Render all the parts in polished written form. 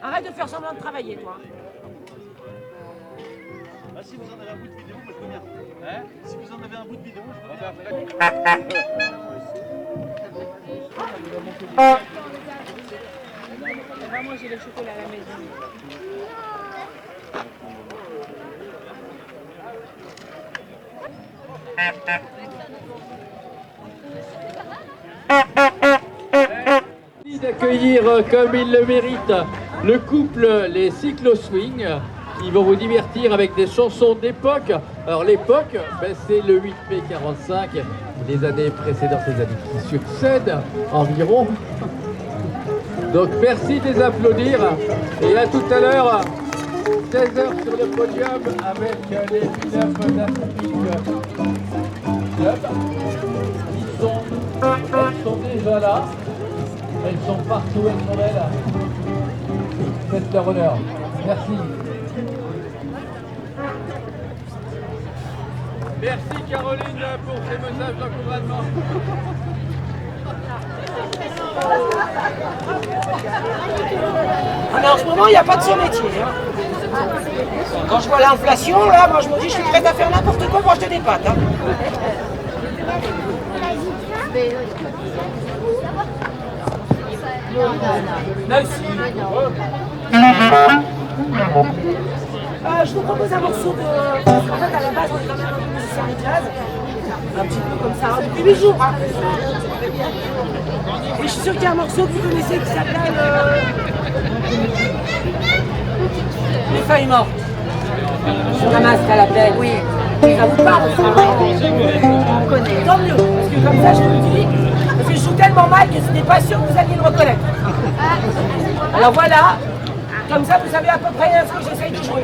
Arrête de faire semblant de travailler, toi. Ah, si vous en avez un bout de vidéo, moi je veux bien. Hein, si vous en avez un bout de vidéo, je veux bien. Moi j'ai le chocolat à la maison. D'accueillir comme il le mérite le couple les Cyclo-Swing qui vont vous divertir avec des chansons d'époque. Alors l'époque, ben, c'est le 8 mai 45, les années précédentes, les années qui succèdent environ. Donc merci de les applaudir et à tout à l'heure, 16h sur le podium avec les pilotes d'Atlantique Club. Elles sont déjà là. Elles sont partout, elles sont là. Faites leur honneur. Merci. Merci Caroline pour ces messages d'encouragement. Ah, mais en ce moment, il n'y a pas de son métier. Hein. Quand je vois l'inflation, là, moi je me dis, je suis prête à faire n'importe quoi pour acheter des pâtes. Hein. Je vous propose un morceau de... En fait, à la base, on est quand même un musicien de jazz. Un petit peu comme ça, hein, depuis 8 jours. Hein. Et je suis sûr qu'il y a un morceau que vous connaissez qui s'appelle... Les feuilles mortes. Sur la masque à la pelle. Oui. Ça vous parle, ça? On connaît. Tant mieux, parce que comme ça, je vous le dis, parce que je joue tellement mal que ce n'est pas sûr que vous alliez le reconnaître. Alors voilà, comme ça, vous savez à peu près ce que j'essaye de jouer.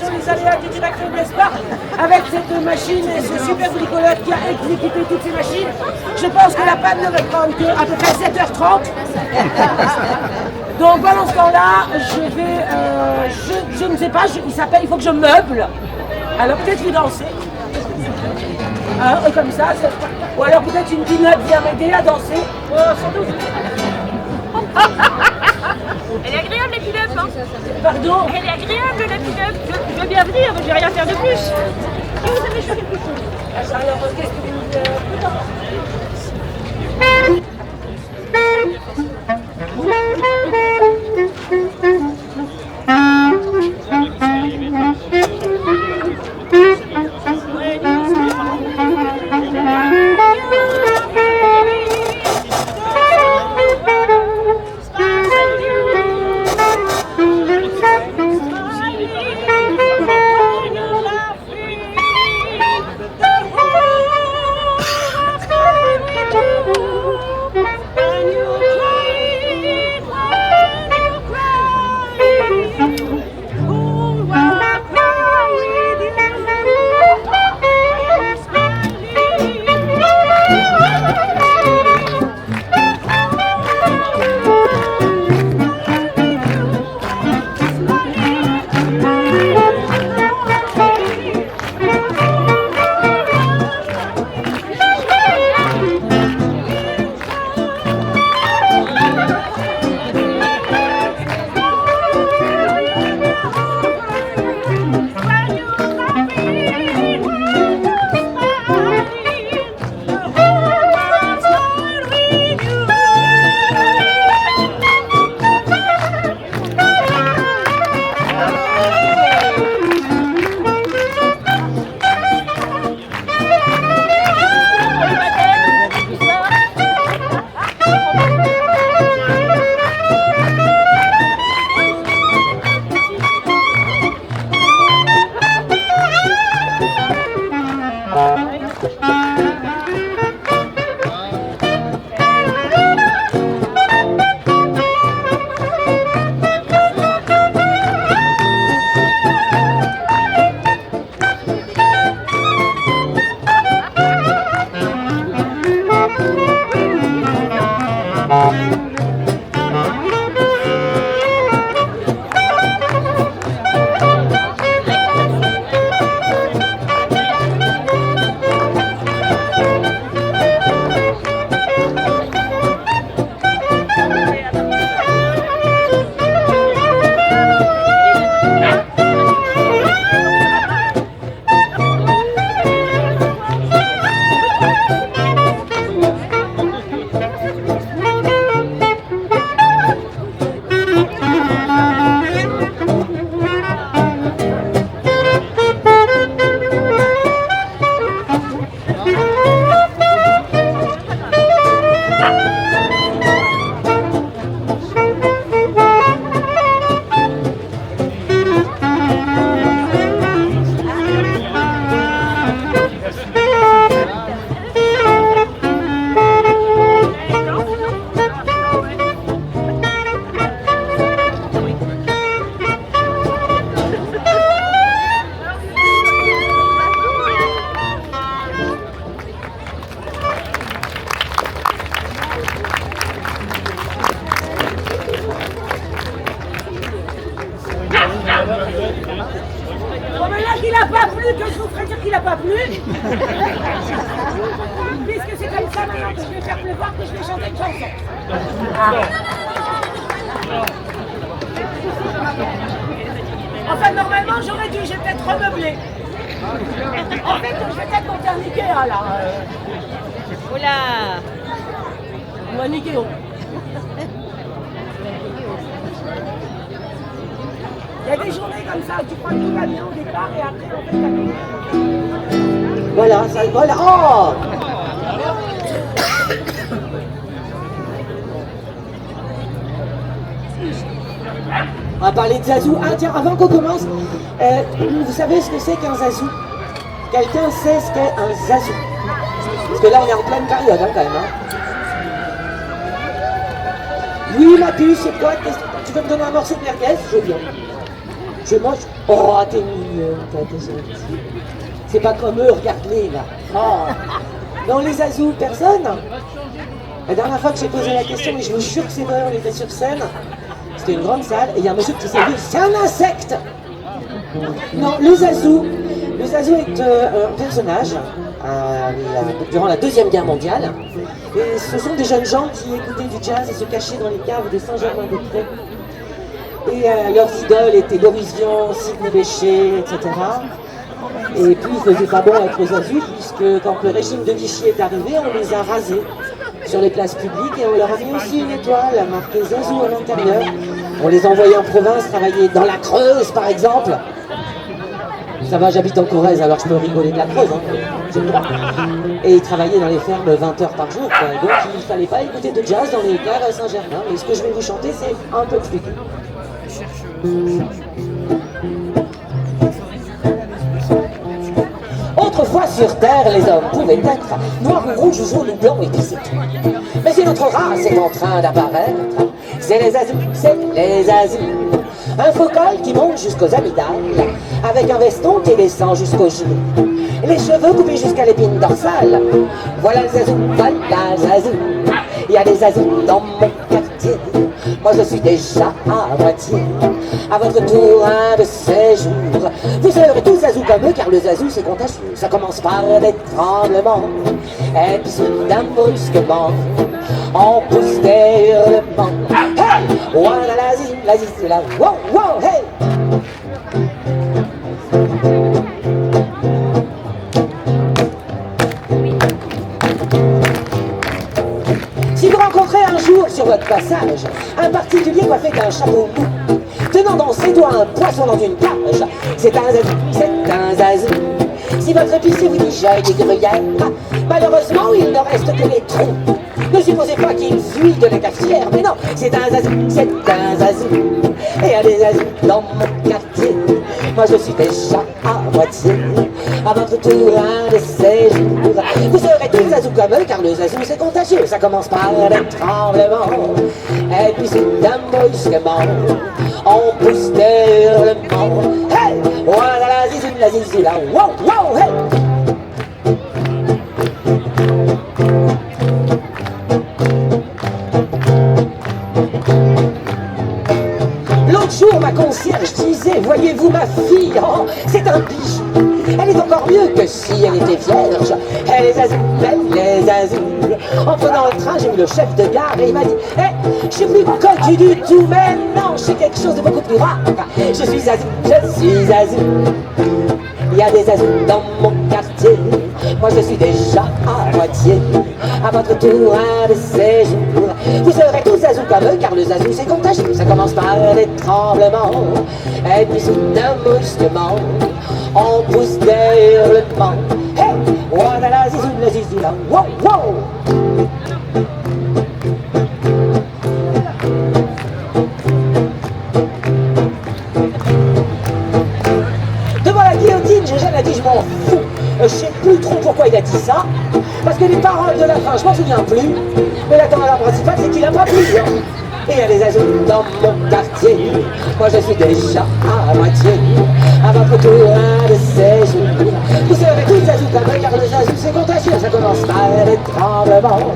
sur les aléas du direct, n'est-ce pas? Avec cette machine et ce super bricolote qui a exécuté toutes ces machines, je pense que la panne ne va prendre qu'à peu près 7h30. Donc pendant ce temps-là, je vais, je ne sais pas, il s'appelle, il faut que je meuble. Alors peut-être je vais danser. Comme ça, ou alors peut-être une pin-up vient m'aider à danser. Sans doute. Elle est agréable la pin-up, hein? Pardon? Elle est agréable la pin-up. Je veux bien venir, mais je vais rien faire de plus. Et vous avez fait quelque chose? Alors, qu'est-ce que vous... Bon, mais là qu'il n'a pas plu, que je vous ferai dire qu'il n'a pas plu. Puisque c'est comme ça maintenant que je vais faire pleuvoir, que je vais chanter une chanson. Enfin, normalement, j'aurais dû, j'ai peut-être remeublé. En fait, je vais peut-être monter un Ikea, là. Oula! Ou un Ikea. Il y a des journées comme ça, tu crois que tout va bien au départ et après, en fait, t'as... Voilà, ça... Voilà. Oh! On va parler de Zazou. Ah tiens, avant qu'on commence, vous savez ce que c'est qu'un Zazou? Quelqu'un sait ce qu'est un Zazou? Parce que là, on est en pleine période, hein, quand même. Hein. Oui, ma puce, c'est quoi? Tu veux me donner un morceau de merguez? Je veux bien. Je mange. Oh, t'es mignonne, t'es gentille. C'est pas comme eux, regarde-les là. Oh. Non, les azous, personne. La dernière fois que j'ai posé la question, et je vous jure que c'est vrai, on était sur scène. C'était une grande salle, et il y a un monsieur qui s'est dit, c'est un insecte. Non, le zazou. Le zazou est un personnage durant la Deuxième Guerre mondiale. Et ce sont des jeunes gens qui écoutaient du jazz et se cachaient dans les caves de Saint-Germain-des-Prés. Et leurs idoles étaient Boris Vian, Sidney Bechet, etc. Et puis il faisait pas bon être aux azous, puisque quand le régime de Vichy est arrivé, on les a rasés sur les places publiques et on leur a mis aussi une étoile marquée Zazou à l'intérieur. On les envoyait en province travailler dans la Creuse par exemple. Ça va, j'habite en Corrèze, alors je peux rigoler de la Creuse, hein. J'ai le droit. Et ils travaillaient dans les fermes 20 heures par jour, quoi. Donc il ne fallait pas écouter de jazz dans les caves à Saint-Germain. Mais ce que je vais vous chanter, c'est un peu plus doux. Autrefois sur Terre, les hommes pouvaient être noirs ou rouges ou jaunes ou blancs et puis c'est tout. Mais une autre race est en train d'apparaître. C'est les azous, c'est les azous. Un faux col qui monte jusqu'aux amygdales, avec un veston qui descend jusqu'aux genoux. Les cheveux coupés jusqu'à l'épine dorsale. Voilà le zazou, voilà zazou. Il y a des zazous dans mon quartier. Moi je suis déjà à moitié. À votre tour un de ces jours, vous serez tous zazou comme eux, car le zazou c'est contagieux. Ça commence par des tremblements, et puis soudain brusquement, on pousse des hurlements. Hey! Voilà la zizou, la wow, wow, hey! Si vous rencontrez un jour sur votre passage un particulier coiffé d'un chapeau mou, tenant dans ses doigts un poisson dans une cage, c'est un zazou, c'est un zazou. Si votre épicier vous dit j'ai des gruyères, malheureusement il ne reste que les trous. Ne supposez pas qu'il fuit de la cafetière, mais non, c'est un zazou, c'est un zazou. Et il y a des zazous dans mon quartier. Moi je suis déjà à moitié. À votre tour un de ces jours, vous serez tous zazou comme eux, car le zazou c'est contagieux. Ça commence par des tremblements, et puis soudain brusquement, on pousse des hurlements. Hey! Voilà la zizou, la wow, wow, hey! L'autre jour, ma concierge disait, voyez-vous ma fille, oh, c'est un bijou. Elle est encore mieux que si elle était vierge. Elle est azou, elle est azou. En prenant le train, j'ai vu le chef de gare et il m'a dit, je suis plus cocu du tout, mais non, je suis quelque chose de beaucoup plus rare. Je suis azou, je suis azou. Il y a des azous dans mon quartier. Moi je suis déjà à moitié. À votre tour un de ces jours, vous serez tous zazou comme eux, car le zazou c'est contagieux. Ça commence par des tremblements, et puis soudain brusquement, on pousse des hurlements. Hey! Voilà la zizou, la wow, wow! Devant la guillotine, Gégène a dit je m'en fous. Je sais plus trop pourquoi il a dit ça, parce que les paroles de la fin, je m'en souviens plus. Mais la caméra principale, c'est qu'il a pas plu. Et il y a des azous dans mon quartier. Moi je suis déjà à moitié. À votre tour un de ces jours, vous serez tous zazou comme eux, car le zazou c'est contagieux. Ça commence par des tremblements,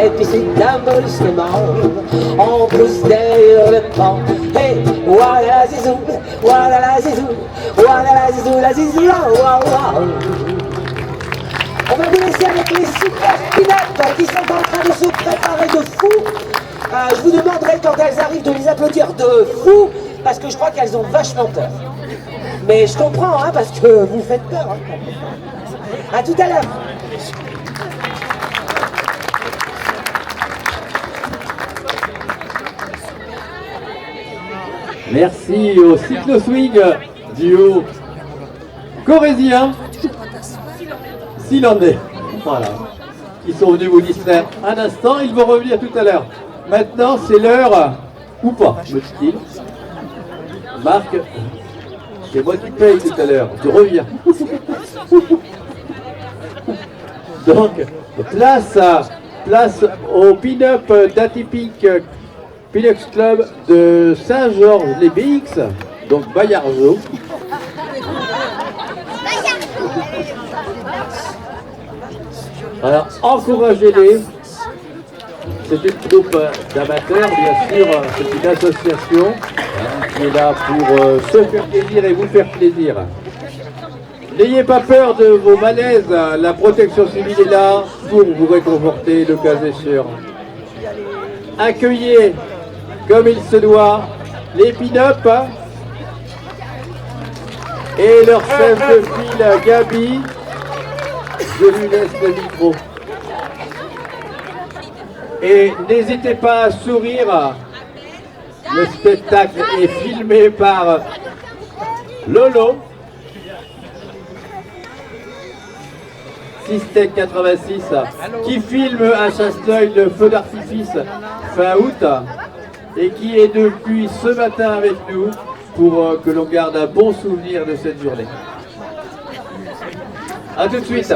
et puis soudain brusquement, on pousse des hurlements. Hey, voilà la zizou, voilà la zizou, voilà la zizou, la wow, wow. On va vous laisser avec les super pinettes qui sont en train de se préparer de fou. Je vous demanderai quand elles arrivent de les applaudir de fou, parce que je crois qu'elles ont vachement peur. Mais je comprends, hein, parce que vous faites peur. Hein. À tout à l'heure. Merci au Cyclo Swing duo corrézien, Silandais. Voilà. Ils sont venus vous distraire un instant, ils vont revenir tout à l'heure. Maintenant, c'est l'heure, ou pas, me dit-il. Marc, c'est moi qui paye tout à l'heure, tu reviens. Donc, place au pin-up d'Atypique Pinux Club de Saint-Georges-les-BX. donc Bayarzo. Alors, encouragez-les. C'est une troupe d'amateurs, bien sûr. C'est une association qui est là pour se faire plaisir et vous faire plaisir. N'ayez pas peur de vos malaises. La protection civile est là pour vous réconforter le cas échéant. Accueillez comme il se doit les pin-up et leur chef de file Gabi. Je lui laisse le micro. Et n'hésitez pas à sourire. Le spectacle est filmé par Lolo. Système 86 qui filme à Chasseneuil le feu d'artifice fin août et qui est depuis ce matin avec nous pour que l'on garde un bon souvenir de cette journée. A tout de suite.